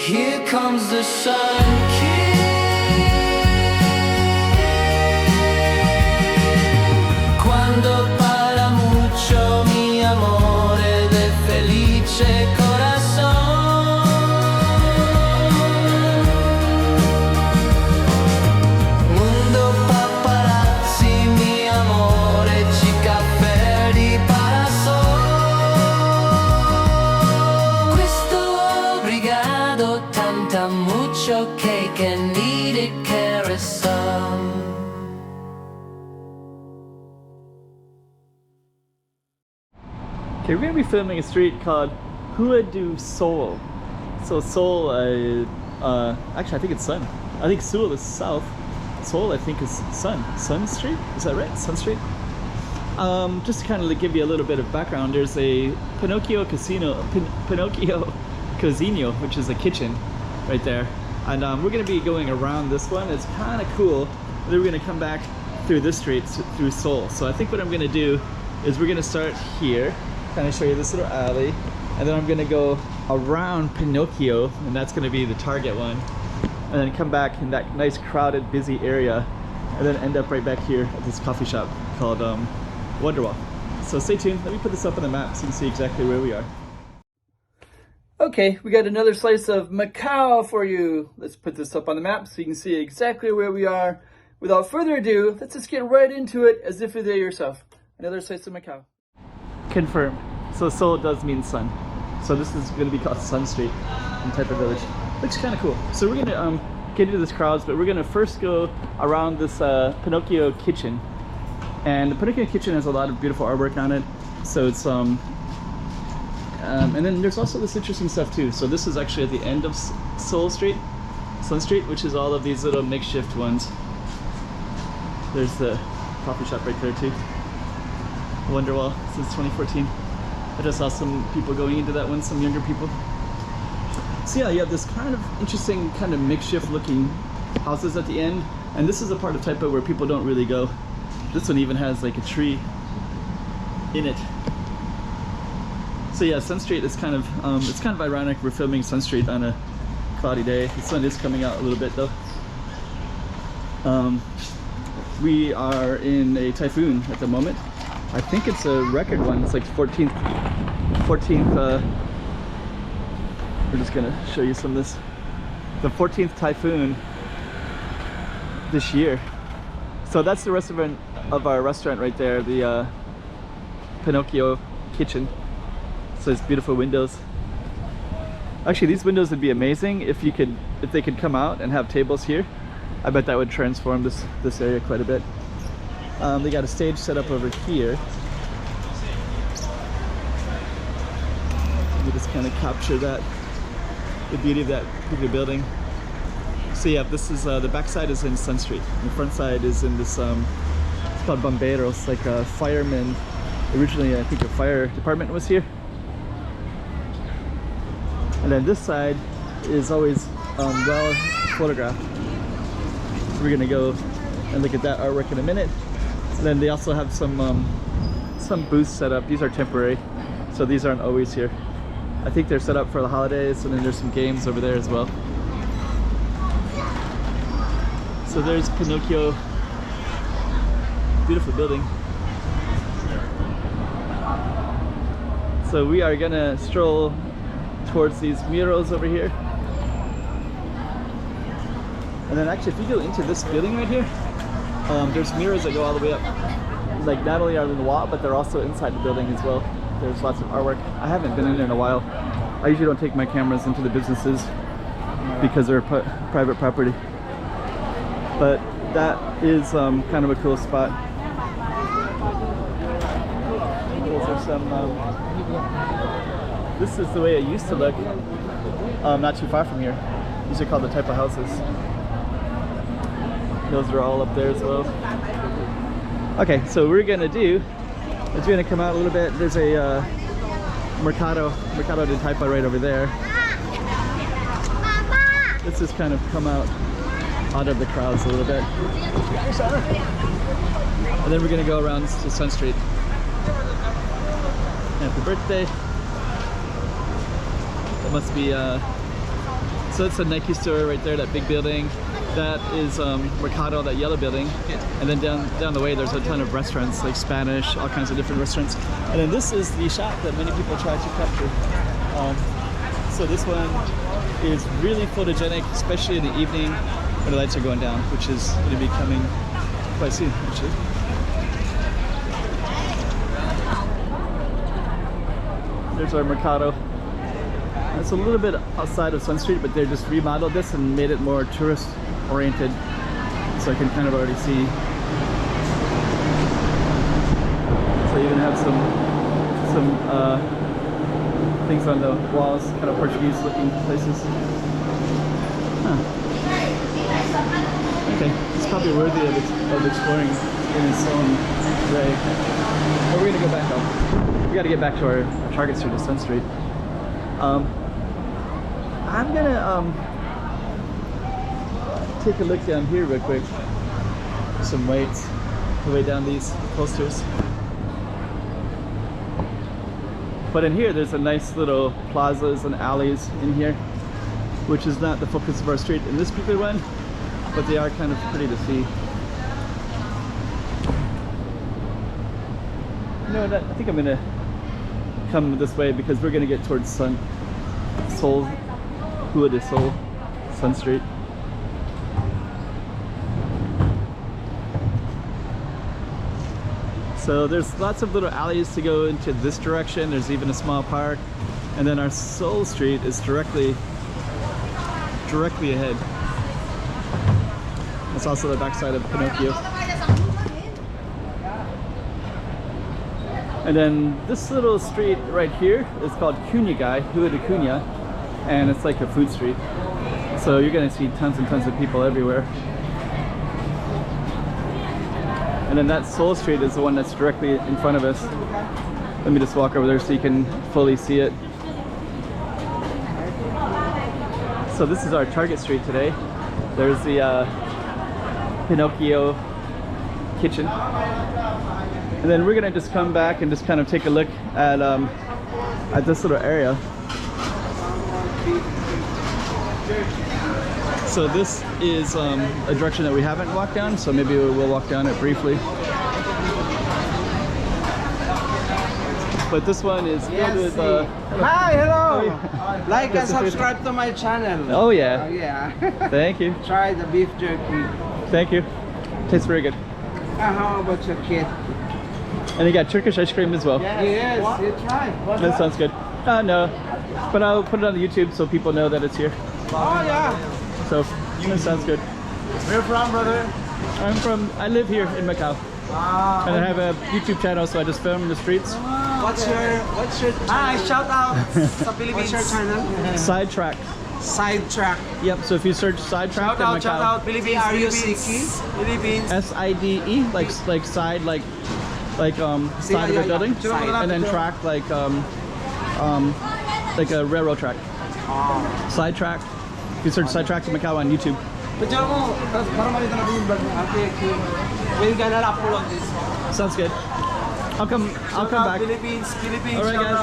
Here comes the sun. Quando parla mucho mi amore del felice corazón. Mundo paparazzi mi amore, chica ferdi parasol. Questo brigado tanta mucho cake and eat it carousel. Okay, we're going to be filming a street called Hua du Seoul. So Seoul, actually I think it's Sun. I think Seoul is south. Seoul I think is Sun. Sun Street? Is that right? Sun Street? Just to kind of give you a little bit of background, there's a Pinocchio Casino, which is a kitchen right there. And we're going to be going around this one. It's kind of cool. And then we're going to come back through this street, through Seoul. So I think what I'm going to do is we're going to start here. Kind of show you this little alley, and then I'm gonna go around Pinocchio, and that's gonna be the target one, and then come back in that nice crowded busy area, and then end up right back here at this coffee shop called Wonderwall. So stay tuned. Let me put this up on the map so you can see exactly where we are. Okay, we got another slice of Macau for you. Let's put this up on the map so you can see exactly where we are. Without further ado, let's just get right into it as if you're there yourself. Another slice of Macau. Confirm. So Seoul does mean sun. So this is going to be called Sun Street in Taipa Village. Looks kind of cool. So we're going to get into this crowds, but we're going to first go around this Pinocchio kitchen. And the Pinocchio kitchen has a lot of beautiful artwork on it. So it's and then there's also this interesting stuff too. So this is actually at the end of Seoul Street, Sun Street, which is all of these little makeshift ones. There's the coffee shop right there too. Wonderwall since 2014. I just saw some people going into that one, some younger people. So yeah, you have this kind of interesting kind of makeshift looking houses at the end, and this is a part of Taipa where people don't really go. This one even has like a tree in it. So yeah, Sun Street is kind of it's kind of ironic we're filming Sun Street on a cloudy day. The sun is coming out a little bit though. We are in a typhoon at the moment. I think it's a record one. It's like 14th. We're just gonna show you some of this. The 14th typhoon this year. So that's the rest of our restaurant right there, the Pinocchio kitchen. So it's beautiful windows. Actually, these windows would be amazing if they could come out and have tables here. I bet that would transform this area quite a bit. They got a stage set up over here. You just kind of capture the beauty of that particular building. So yeah, this is the back side is in Sun Street. The front side is in this it's called Bomberos, like a fireman. Originally, I think the fire department was here. And then this side is always well photographed. So we're gonna go and look at that artwork in a minute. And then they also have some booths set up. These are temporary, so these aren't always here. I think they're set up for the holidays, and then there's some games over there as well. So there's Pinocchio. Beautiful building. So we are gonna stroll towards these murals over here. And then actually, if you go into this building right here, there's mirrors that go all the way up. Like, not only are they in the wall, but they're also inside the building as well. There's lots of artwork. I haven't been in there in a while. I usually don't take my cameras into the businesses because they're private property. But that is kind of a cool spot. Those are some, this is the way it used to look, not too far from here. These are called the Taipa houses. Those are all up there as well. Okay, so we're gonna do is we're gonna come out a little bit. There's a Mercado de Taipa right over there. Let's just kind of come out of the crowds a little bit. And then we're gonna go around to Sun Street. Happy birthday. That must be So it's a Nike store right there, that big building. That is Mercado, that yellow building. And then down the way there's a ton of restaurants, like Spanish, all kinds of different restaurants. And then this is the shop that many people try to capture. So this one is really photogenic, especially in the evening when the lights are going down, which is going to be coming quite soon, actually. There's our Mercado. It's a little bit outside of Sun Street, but they just remodeled this and made it more tourist oriented. So I can kind of already see. So you even have some things on the walls, kind of Portuguese looking places. Huh. Okay, it's probably worthy of exploring in its own way. But we're gonna go back up. We gotta get back to our Target Street to Sun Street. I'm gonna take a look down here real quick. Some weights to weigh down these posters. But in here, there's a nice little plazas and alleys in here, which is not the focus of our street in this particular one, but they are kind of pretty to see. You know what? I think I'm gonna come this way because we're gonna get towards Sun Street. So there's lots of little alleys to go into this direction. There's even a small park, and then our Seoul Street is directly ahead. It's also the backside of Pinocchio. And then this little street right here is called Cunha, Rua de Cunha, and it's like a food street. So you're gonna see tons and tons of people everywhere. And then that Seoul Street is the one that's directly in front of us. Let me just walk over there so you can fully see it. So this is our Target Street today. There's the Pinocchio kitchen. And then we're gonna just come back and just kind of take a look at this little area. So this is a direction that we haven't walked down, so maybe we'll walk down it briefly. But this one is filled with Hi, hello. Like and subscribe to my channel. Oh yeah. Yeah. Thank you. Try the beef jerky. Thank you. Tastes very good. How about your kid? And you got Turkish ice cream as well. Yes, you try. That sounds good. No, but I'll put it on the YouTube so people know that it's here. Oh yeah. So that sounds good. Where you from, brother? I live here in Macau. And I have a YouTube channel, so I just film in the streets. What's your shout out sa Philippines. What's your channel? Sidetrack. Sidetrack. Yep, so if you search Sidetrack in Macau. Shout out Philippines. Philippines. SIDE, like side, like side of a building, and then track like a railroad track. Sidetrack. If you search Sidetrack in Macau on YouTube. We're gonna upload this. Sounds good. I'll come back. Philippines. All right, guys.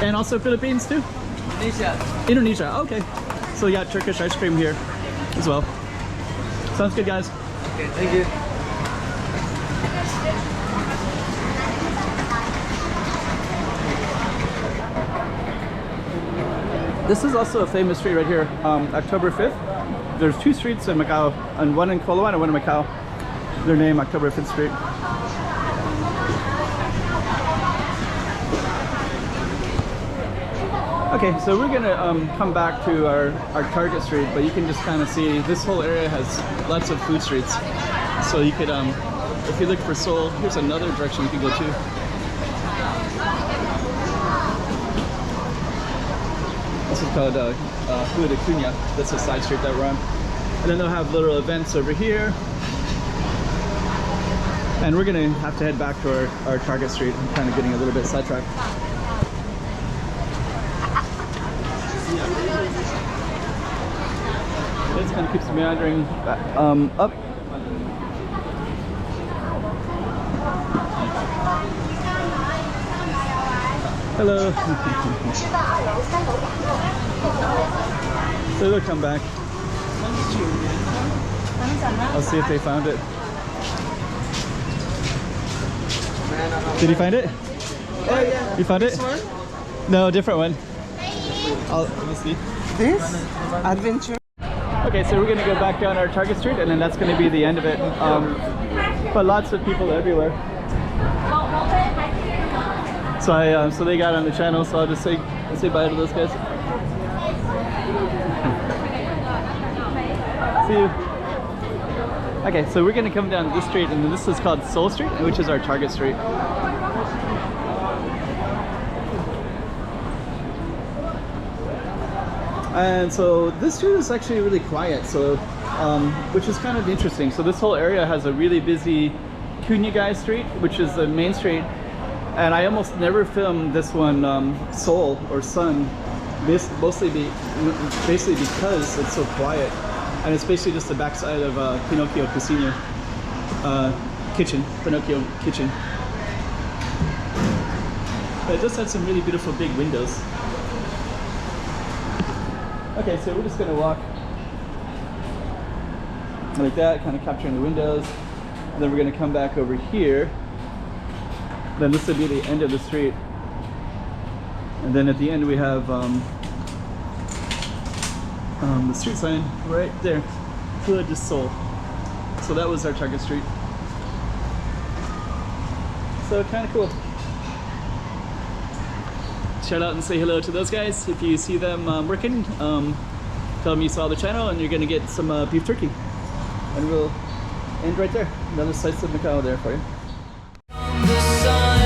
And also Philippines too? Indonesia. Okay. So yeah, Turkish ice cream here as well. Sounds good, guys. Okay, thank you. This is also a famous street right here, October 5th. There's two streets in Macau, and one in Koloan and one in Macau. They're named October 5th Street. Okay, so we're gonna come back to our Target Street, but you can just kind of see this whole area has lots of food streets. So you could, if you look for Seoul, here's another direction you can go to. This is called Rua de Cunha. That's a side street that we're on. And then they'll have little events over here. And we're gonna have to head back to our Target Street. I'm kind of getting a little bit sidetracked. This kind of keeps meandering up. Hello. So they'll come back. I'll see if they found it. Did you find it? Oh yeah. You found it? This one? No, different one. Let me see. This? Adventure? Okay, so we're gonna go back down our Target Street, and then that's gonna be the end of it. But lots of people everywhere. So so they got on the channel, so I'll just say bye to those guys. See you. Okay, so we're gonna come down this street, and this is called Seoul Street, which is our Target Street. And so this street is actually really quiet, so which is kind of interesting. So this whole area has a really busy Kunyagai Street, which is the main street, and I almost never film this one, Seoul or Sun, basically because it's so quiet, and it's basically just the backside of Pinocchio Casino kitchen, Pinocchio kitchen. But it does have some really beautiful big windows. Okay, so we're just gonna walk like that, kind of capturing the windows. And then we're gonna come back over here. Then this will be the end of the street. And then at the end we have the street sign right there, Hood to Seoul. So that was our Target Street. So kind of cool. Shout out and say hello to those guys. If you see them working, tell them you saw the channel, and you're gonna get some beef jerky. And we'll end right there. Another slice of Macau there for you. The sun